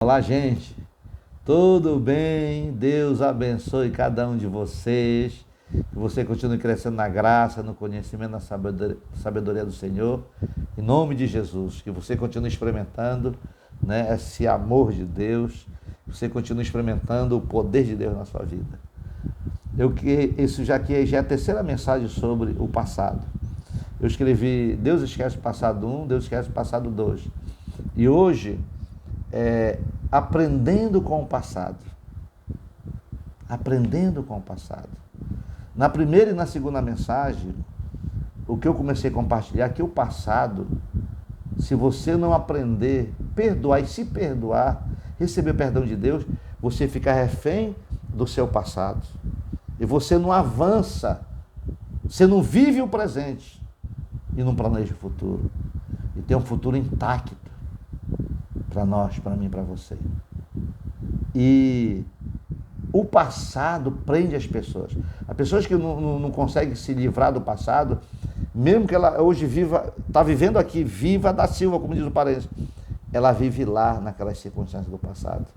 Olá, gente. Tudo bem? Deus abençoe cada um de vocês. Que você continue crescendo na graça, no conhecimento, na sabedoria do Senhor. Em nome de Jesus. Que você continue experimentando, né, esse amor de Deus. Que você continue experimentando o poder de Deus na sua vida. Isso já é a terceira mensagem sobre o passado. Eu escrevi Deus esquece o passado 1, Deus esquece o passado 2. E hoje aprendendo com o passado. Aprendendo com o passado. Na primeira e na segunda mensagem, o que eu comecei a compartilhar é que o passado, se você não aprender, perdoar e se perdoar, receber o perdão de Deus, você fica refém do seu passado. E você não avança, você não vive o presente e não planeja o futuro. E tem um futuro intacto para nós, para mim, para você. E o passado prende as pessoas. As pessoas que não conseguem se livrar do passado, mesmo que ela hoje está vivendo aqui, viva da Silva, como diz o paraense, ela vive lá naquelas circunstâncias do passado.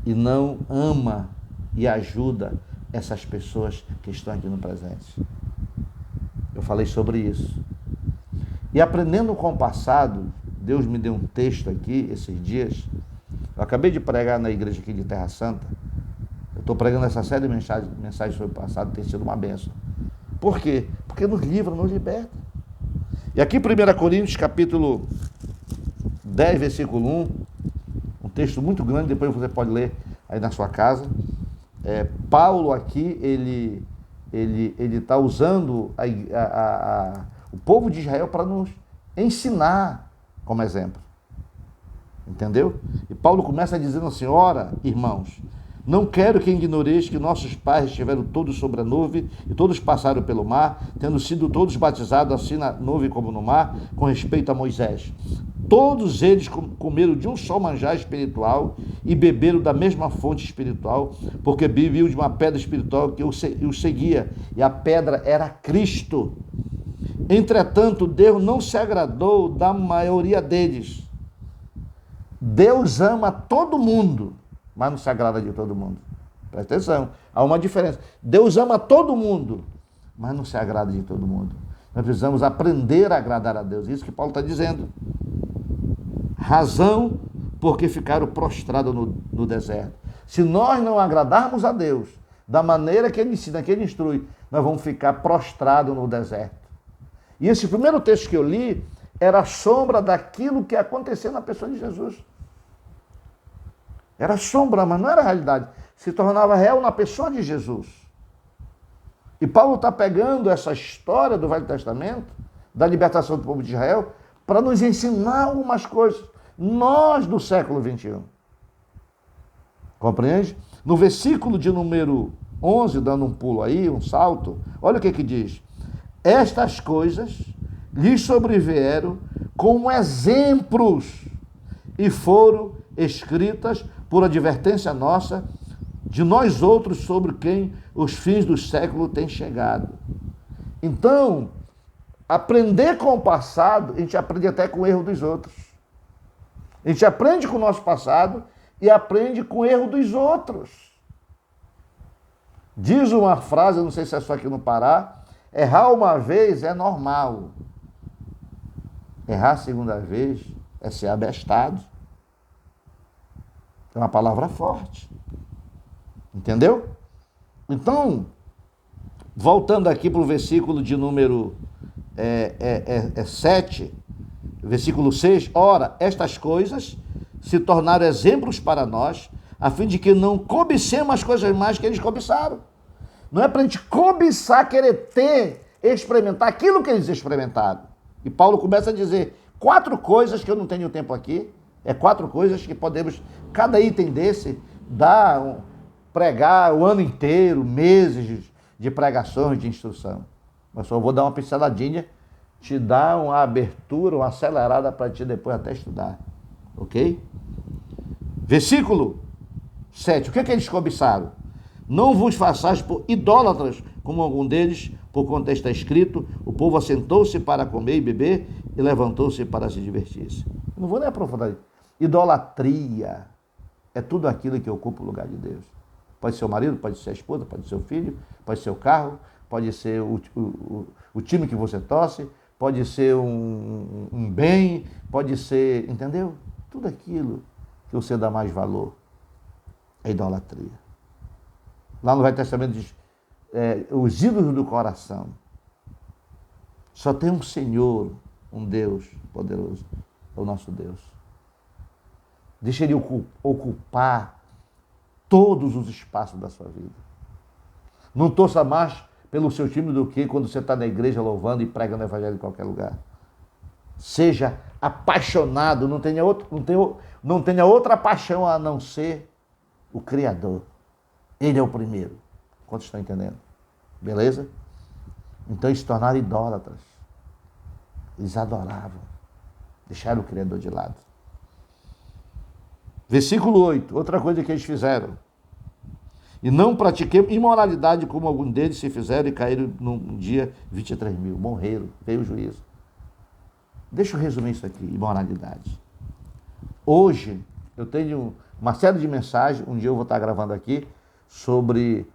E não ama e ajuda essas pessoas que estão aqui no presente. Eu falei sobre isso. E aprendendo com o passado, Deus me deu um texto aqui, esses dias. Eu acabei de pregar na igreja aqui de Terra Santa. Eu estou pregando essa série de mensagens sobre o passado, tem sido uma bênção. Por quê? Porque nos livra, nos liberta. E aqui 1 Coríntios, capítulo 10, versículo 1, um texto muito grande, depois você pode ler aí na sua casa. Paulo aqui, ele está usando o povo de Israel para nos ensinar como exemplo. Entendeu? E Paulo começa dizendo assim: ora, irmãos, não quero que ignoreis que nossos pais estiveram todos sobre a nuvem e todos passaram pelo mar, tendo sido todos batizados assim na nuvem como no mar, com respeito a Moisés. Todos eles comeram de um só manjar espiritual e beberam da mesma fonte espiritual, porque bebiam de uma pedra espiritual que os seguia, e a pedra era Cristo. Entretanto, Deus não se agradou da maioria deles. Deus ama todo mundo, mas não se agrada de todo mundo. Presta atenção, há uma diferença. Deus ama todo mundo, mas não se agrada de todo mundo. Nós precisamos aprender a agradar a Deus. Isso que Paulo está dizendo. Razão porque ficaram prostrados no deserto. Se nós não agradarmos a Deus da maneira que Ele ensina, que Ele instrui, nós vamos ficar prostrados no deserto. E esse primeiro texto que eu li era a sombra daquilo que aconteceu na pessoa de Jesus. Era sombra, mas não era realidade. Se tornava real na pessoa de Jesus. E Paulo está pegando essa história do Velho Testamento, da libertação do povo de Israel, para nos ensinar algumas coisas. Nós do século 21. Compreende? No versículo de número 11, dando um pulo aí, um salto, olha o que diz. Estas coisas lhes sobrevieram como exemplos e foram escritas por advertência nossa, de nós outros sobre quem os fins do século têm chegado. Então, aprender com o passado, a gente aprende até com o erro dos outros. A gente aprende com o nosso passado e aprende com o erro dos outros. Diz uma frase, eu não sei se é só aqui no Pará, errar uma vez é normal. Errar a segunda vez é ser abestado. É uma palavra forte. Entendeu? Então, voltando aqui para o versículo de número 7, versículo 6, ora, estas coisas se tornaram exemplos para nós, a fim de que não cobicemos as coisas mais que eles cobiçaram. Não é para a gente cobiçar, querer ter, experimentar aquilo que eles experimentaram. E Paulo começa a dizer 4 coisas que eu não tenho tempo aqui, 4 coisas que podemos, cada item desse, pregar o ano inteiro, meses de pregações, de instrução. Mas só vou dar uma pinceladinha, te dar uma abertura, uma acelerada para ti depois até estudar. Ok? Versículo 7. O que eles cobiçaram? Não vos façais por idólatras, como algum deles, por conta está escrito, o povo assentou-se para comer e beber e levantou-se para se divertir. Não vou nem aprofundar. Idolatria é tudo aquilo que ocupa o lugar de Deus. Pode ser o marido, pode ser a esposa, pode ser o filho, pode ser o carro, pode ser o time que você torce, pode ser um bem, pode ser, entendeu? Tudo aquilo que você dá mais valor é idolatria. Lá no Velho Testamento diz, os ídolos do coração. Só tem um Senhor, um Deus poderoso, é o nosso Deus. Deixa Ele ocupar todos os espaços da sua vida. Não torça mais pelo seu time do que quando você está na igreja louvando e pregando o evangelho em qualquer lugar. Seja apaixonado, não tenha outra paixão a não ser o Criador. Ele é o primeiro. Quantos estão entendendo? Beleza? Então eles se tornaram idólatras. Eles adoravam. Deixaram o Criador de lado. Versículo 8. Outra coisa que eles fizeram. E não pratiquei imoralidade como alguns deles se fizeram e caíram num dia 23 mil. Morreram. Veio o juízo. Deixa eu resumir isso aqui. Imoralidade. Hoje eu tenho uma série de mensagens. Um dia eu vou estar gravando aqui sobre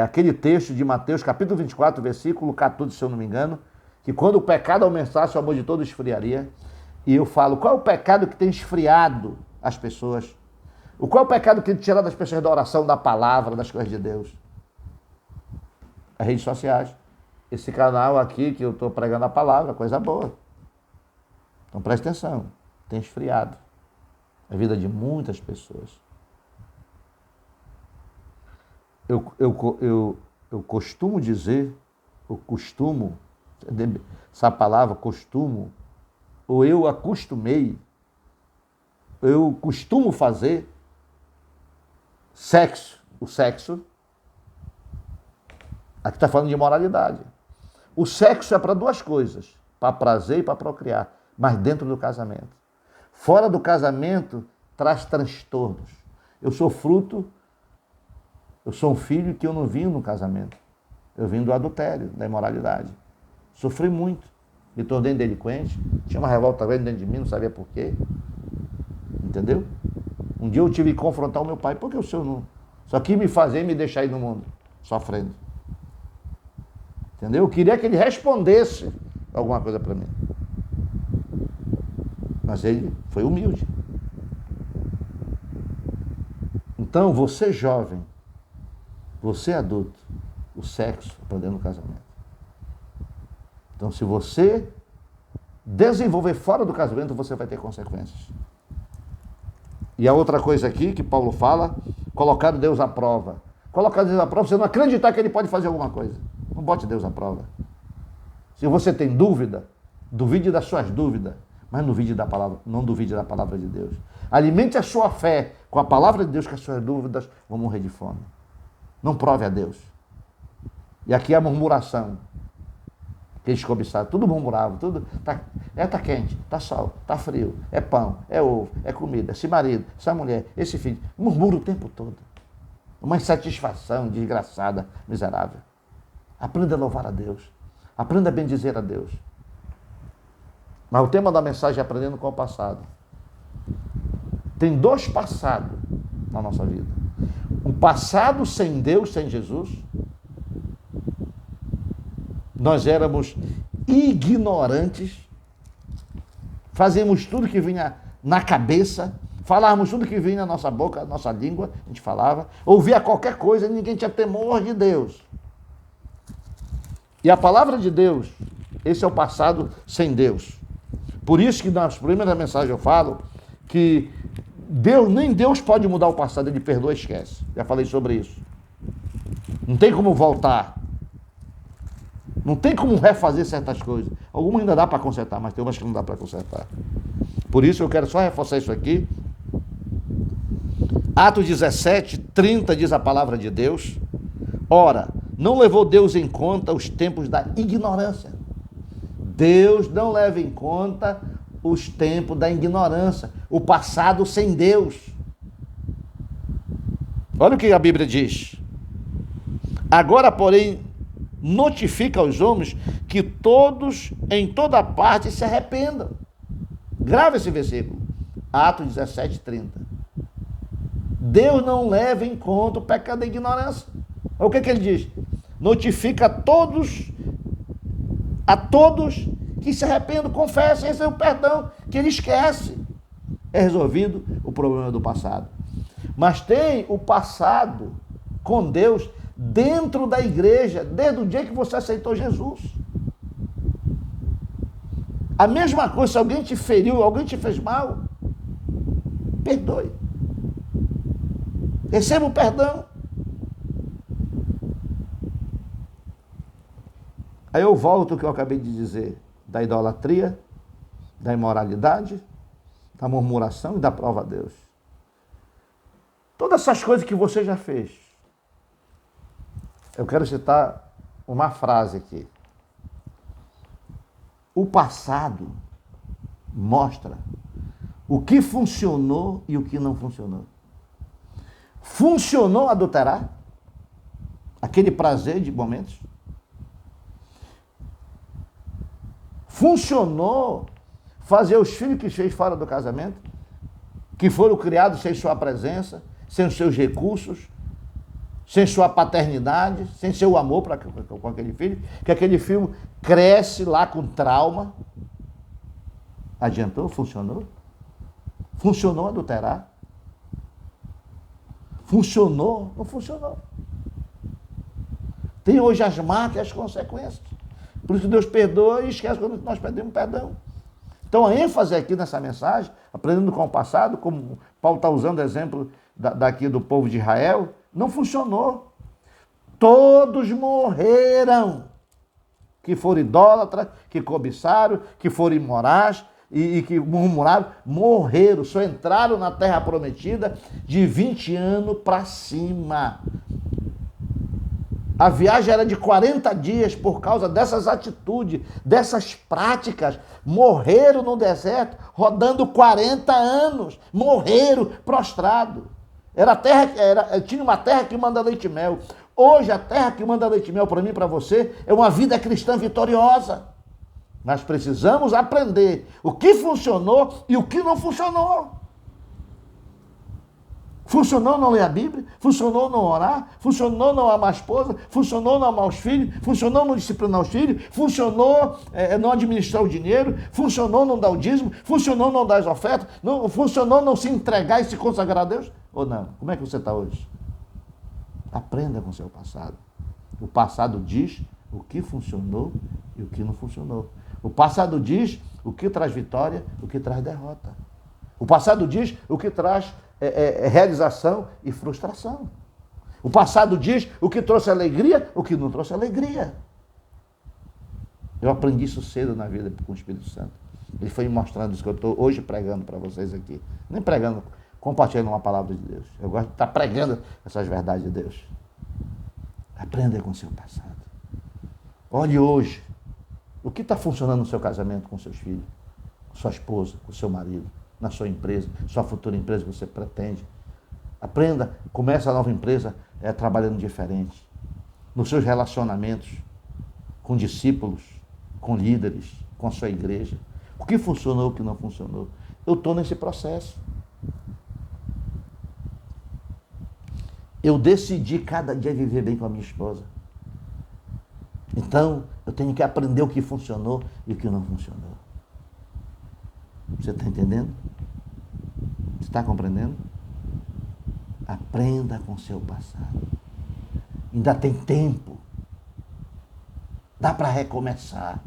aquele texto de Mateus, capítulo 24, versículo 14, se eu não me engano, que quando o pecado aumentasse, o amor de todos esfriaria. E eu falo, qual é o pecado que tem esfriado as pessoas? Qual é o pecado que tem tirado as pessoas da oração, da palavra, das coisas de Deus? As redes sociais. Esse canal aqui que eu estou pregando a palavra, coisa boa. Então preste atenção, tem esfriado a vida de muitas pessoas. Eu costumo dizer, essa palavra costumo, ou eu acostumei, eu costumo fazer o sexo, aqui está falando de moralidade. O sexo é para duas coisas, para prazer e para procriar, mas dentro do casamento. Fora do casamento, traz transtornos. Eu sou um filho que eu não vim no casamento. Eu vim do adultério, da imoralidade. Sofri muito. Me tornei delinquente. Tinha uma revolta grande dentro de mim, não sabia por quê. Entendeu? Um dia eu tive que confrontar o meu pai. Por que o senhor não? Só quis me fazer e me deixar aí no mundo, sofrendo. Entendeu? Eu queria que ele respondesse alguma coisa para mim. Mas ele foi humilde. Então, você jovem, você adulto, o sexo é para dentro do casamento. Então, se você desenvolver fora do casamento, você vai ter consequências. E a outra coisa aqui que Paulo fala, colocar Deus à prova. Colocar Deus à prova, você não acreditar que ele pode fazer alguma coisa. Não bote Deus à prova. Se você tem dúvida, duvide das suas dúvidas, mas não duvide da palavra de Deus. Alimente a sua fé com a palavra de Deus, que as suas dúvidas vão morrer de fome. Não prove a Deus. E aqui é a murmuração. Eles cobiçaram, tudo murmurava, tudo. Tá quente, tá sol, tá frio, é pão, é ovo, é comida, esse marido, essa mulher, esse filho. Murmura o tempo todo. Uma insatisfação desgraçada, miserável. Aprenda a louvar a Deus. Aprenda a bendizer a Deus. Mas o tema da mensagem é aprendendo com o passado. Tem dois passados na nossa vida. Um passado sem Deus, sem Jesus. Nós éramos ignorantes, fazíamos tudo que vinha na cabeça, falávamos tudo que vinha na nossa boca, na nossa língua, a gente falava, ouvia qualquer coisa, ninguém tinha temor de Deus. E a palavra de Deus, esse é o passado sem Deus. Por isso que nas primeiras mensagens eu falo que nem Deus pode mudar o passado, ele perdoa e esquece. Já falei sobre isso. Não tem como voltar. Não tem como refazer certas coisas. Algumas ainda dá para consertar, mas tem umas que não dá para consertar. Por isso eu quero só reforçar isso aqui. Atos 17, 30 diz a palavra de Deus. Ora, não levou Deus em conta os tempos da ignorância. Deus não leva em conta os tempos da ignorância, o passado sem Deus. Olha o que a Bíblia diz. Agora, porém, notifica aos homens que todos, em toda parte, se arrependam. Grava esse versículo. Atos 17:30. Deus não leva em conta o pecado da ignorância. O que ele diz? Notifica a todos que se arrependam, confessem, recebam o perdão, que ele esquece. É resolvido o problema do passado. Mas tem o passado com Deus dentro da igreja, desde o dia que você aceitou Jesus. A mesma coisa, se alguém te feriu, alguém te fez mal, perdoe. Receba o perdão. Aí eu volto ao que eu acabei de dizer, da idolatria, da imoralidade, da murmuração e da prova a Deus. Todas essas coisas que você já fez. Eu quero citar uma frase aqui. O passado mostra o que funcionou e o que não funcionou. Funcionou adulterar? Aquele prazer de momentos? Funcionou fazer os filhos que fez fora do casamento? Que foram criados sem sua presença, sem os seus recursos, sem sua paternidade, sem seu amor com aquele filho, que aquele filho cresce lá com trauma. Adiantou? Funcionou? Funcionou adulterar? Funcionou? Não funcionou. Tem hoje as marcas e as consequências. Por isso Deus perdoa e esquece quando nós pedimos perdão. Então a ênfase aqui nessa mensagem, aprendendo com o passado, como Paulo está usando o exemplo daqui do povo de Israel, não funcionou. Todos morreram. Que foram idólatras, que cobiçaram, que foram imorais e que murmuraram, morreram. Só entraram na terra prometida de 20 anos para cima. A viagem era de 40 dias por causa dessas atitudes, dessas práticas. Morreram no deserto, rodando 40 anos. Morreram prostrados. Tinha uma terra que manda leite e mel. Hoje a terra que manda leite e mel para mim e para você é uma vida cristã vitoriosa. Nós precisamos aprender o que funcionou e o que não funcionou. Funcionou não ler a Bíblia? Funcionou não orar? Funcionou não amar a esposa? Funcionou não amar os filhos? Funcionou não disciplinar os filhos? Funcionou não administrar o dinheiro? Funcionou não dar o dízimo? Funcionou não dar as ofertas? Funcionou não se entregar e se consagrar a Deus? Ou não? Como é que você está hoje? Aprenda com o seu passado. O passado diz o que funcionou e o que não funcionou. O passado diz o que traz vitória, o que traz derrota. O passado diz o que traz realização e frustração. O passado diz o que trouxe alegria, o que não trouxe alegria. Eu aprendi isso cedo na vida com o Espírito Santo. Ele foi me mostrando isso que eu estou hoje pregando para vocês aqui. Nem pregando, compartilhando uma palavra de Deus. Eu gosto de estar pregando essas verdades de Deus. Aprenda com o seu passado. Olhe hoje o que está funcionando no seu casamento com seus filhos, com sua esposa, com seu marido, na sua empresa, sua futura empresa que você pretende. Aprenda, comece a nova empresa trabalhando diferente. Nos seus relacionamentos com discípulos, com líderes, com a sua igreja. O que funcionou, o que não funcionou. Eu estou nesse processo. Eu decidi cada dia viver bem com a minha esposa. Então, eu tenho que aprender o que funcionou e o que não funcionou. Você está entendendo? Você está compreendendo? Aprenda com o seu passado. Ainda tem tempo. Dá para recomeçar.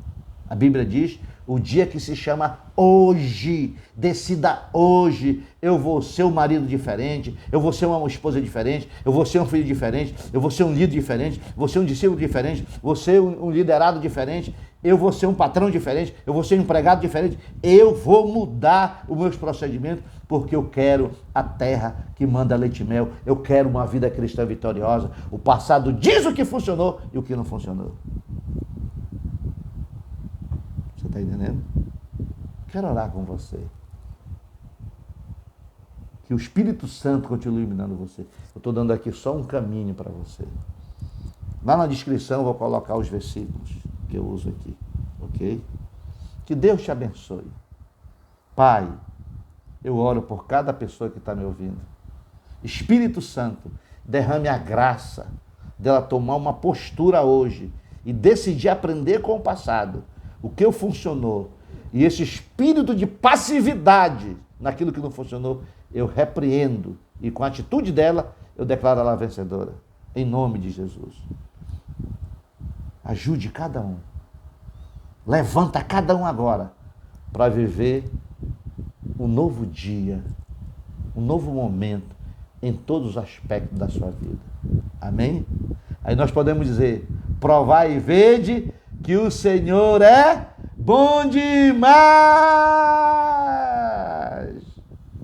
A Bíblia diz, o dia que se chama hoje, decida hoje, eu vou ser um marido diferente, eu vou ser uma esposa diferente, eu vou ser um filho diferente, eu vou ser um líder diferente, vou ser um discípulo diferente, vou ser um liderado diferente, eu vou ser um patrão diferente, eu vou ser um empregado diferente, eu vou mudar os meus procedimentos, porque eu quero a terra que manda leite e mel, eu quero uma vida cristã vitoriosa. O passado diz o que funcionou e o que não funcionou. Você está entendendo? Quero orar com você. Que o Espírito Santo continue iluminando você. Eu estou dando aqui só um caminho para você. Lá na descrição eu vou colocar os versículos que eu uso aqui. Ok? Que Deus te abençoe. Pai, Eu oro por cada pessoa que está me ouvindo. Espírito Santo, derrame a graça dela tomar uma postura hoje e decidir aprender com o passado, o que funcionou. E esse espírito de passividade naquilo que não funcionou, eu repreendo. E com a atitude dela, eu declaro ela vencedora. Em nome de Jesus. Ajude cada um. Levanta cada um agora para viver um novo dia, um novo momento em todos os aspectos da sua vida. Amém? Aí nós podemos dizer: provai e vede que o Senhor é bom demais.